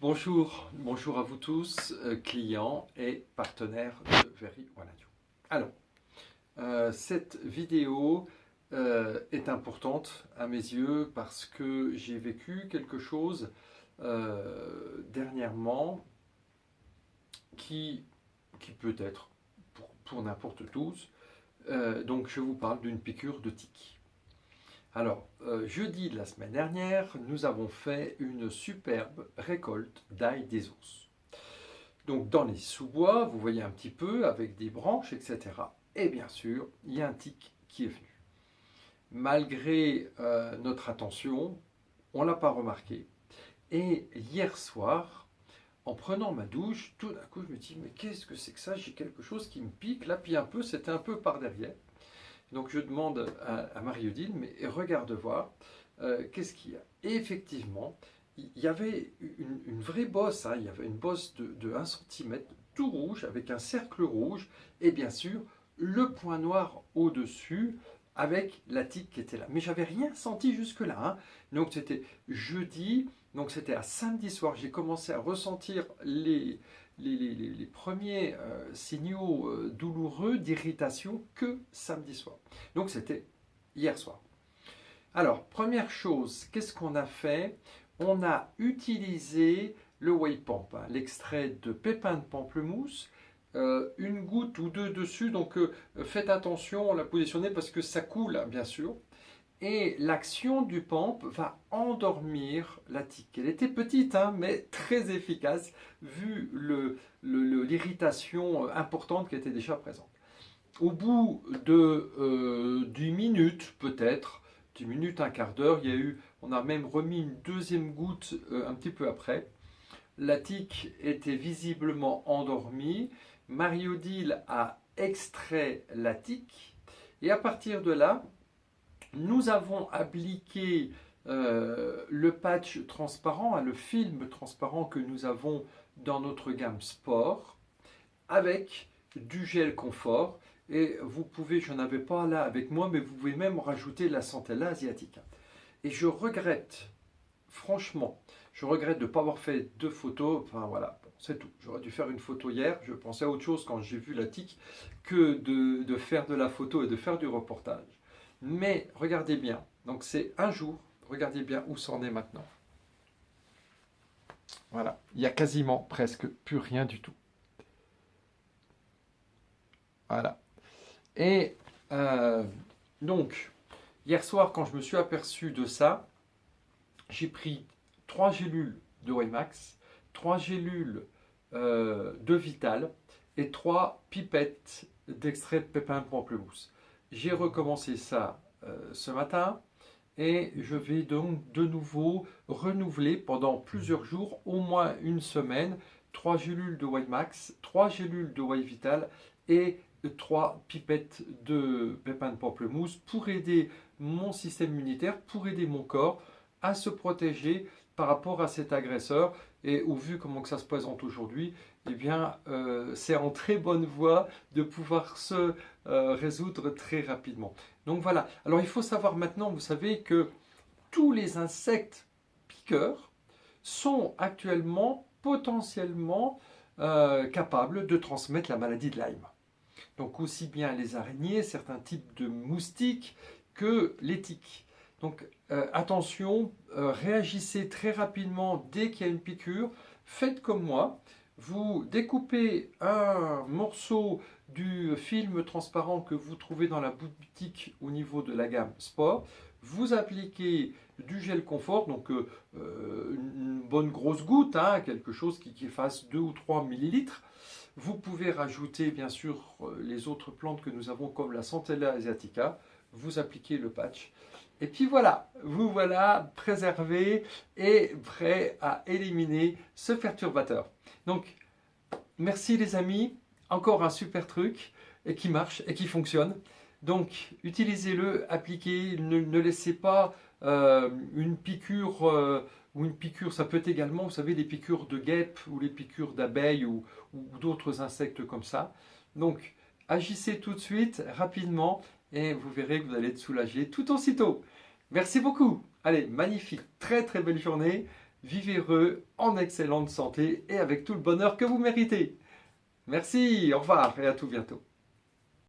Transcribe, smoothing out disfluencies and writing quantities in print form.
Bonjour à vous tous, clients et partenaires de Very One Radio. Alors, cette vidéo est importante à mes yeux parce que j'ai vécu quelque chose dernièrement qui, qui peut être pour n'importe tous. Donc, je vous parle d'une piqûre de tique. Alors, jeudi de la semaine dernière, nous avons fait une superbe récolte d'ail des ours. Donc, dans les sous-bois, vous voyez un petit peu, avec des branches, etc. Et bien sûr, il y a un tic qui est venu. Malgré notre attention, on ne l'a pas remarqué. Et hier soir, en prenant ma douche, tout d'un coup, je me dis, mais qu'est-ce que c'est que ça? J'ai quelque chose qui me pique, là, puis un peu, c'était un peu par derrière. Donc je demande à Marie-Odile, mais regarde voir, qu'est-ce qu'il y a? Et effectivement, il y avait une vraie bosse, hein, il y avait une bosse de 1 cm, tout rouge, avec un cercle rouge, et bien sûr, le point noir au-dessus, avec la tique qui était là. Mais j'avais rien senti jusque-là. Hein. Donc c'était jeudi, donc c'était à samedi soir, j'ai commencé à ressentir les premiers signaux douloureux d'irritation que samedi soir. Donc c'était hier soir. Alors, première chose, qu'est-ce qu'on a fait? On a utilisé le Waypamp, hein, l'extrait de pépins de pamplemousse, une goutte ou deux dessus, donc faites attention, on l'a positionné parce que ça coule, hein, bien sûr. Et l'action du pamp va endormir la tique. Elle était petite, hein, mais très efficace, vu l'irritation importante qui était déjà présente. Au bout de 10 minutes, peut-être, 10 minutes, un quart d'heure, on a même remis une deuxième goutte un petit peu après. La tique était visiblement endormie. Marie-Odile a extrait la tique. Et à partir de là, nous avons appliqué le patch transparent, le film transparent que nous avons dans notre gamme Sport, avec du gel confort. Et vous pouvez, je n'en avais pas là avec moi, mais vous pouvez même rajouter la Centella asiatique. Et je regrette, franchement, je regrette de ne pas avoir fait de photos. Enfin voilà, bon, c'est tout. J'aurais dû faire une photo hier. Je pensais à autre chose quand j'ai vu la tique que de faire de la photo et de faire du reportage. Mais regardez bien, donc c'est un jour, regardez bien où c'en est maintenant. Voilà, il n'y a quasiment presque plus rien du tout. Voilà. Et donc, hier soir, quand je me suis aperçu de ça, j'ai pris 3 gélules de Waymax, 3 gélules de Vital et 3 pipettes d'extrait de pépins de pamplemousse. J'ai recommencé ça ce matin et je vais donc de nouveau renouveler pendant plusieurs jours, au moins une semaine, 3 gélules de Waymax, 3 gélules de Vital et 3 pipettes de pépins de pamplemousse pour aider mon système immunitaire, pour aider mon corps à se protéger par rapport à cet agresseur. Et au vu comment que ça se présente aujourd'hui, eh bien, c'est en très bonne voie de pouvoir se résoudre très rapidement. Donc voilà. Alors il faut savoir maintenant, vous savez que tous les insectes piqueurs sont actuellement potentiellement capables de transmettre la maladie de Lyme. Donc aussi bien les araignées, certains types de moustiques que les tiques. Donc attention, réagissez très rapidement dès qu'il y a une piqûre. Faites comme moi, vous découpez un morceau du film transparent que vous trouvez dans la boutique au niveau de la gamme Sport. Vous appliquez du gel confort, donc une bonne grosse goutte, hein, quelque chose qui fasse 2 ou 3 millilitres. Vous pouvez rajouter bien sûr les autres plantes que nous avons comme la Centella asiatica. Vous appliquez le patch. Et puis voilà, vous voilà préservé et prêt à éliminer ce perturbateur. Donc, merci les amis. Encore un super truc et qui marche et qui fonctionne. Donc, utilisez-le, appliquez, ne laissez pas une piqûre ou une piqûre, ça peut être également, vous savez, les piqûres de guêpes ou les piqûres d'abeilles ou d'autres insectes comme ça. Donc, agissez tout de suite, rapidement, et vous verrez que vous allez être soulagé tout aussitôt. Merci beaucoup. Allez, magnifique, très très belle journée. vivez heureux, en excellente santé et avec tout le bonheur que vous méritez. Merci, au revoir et à tout bientôt.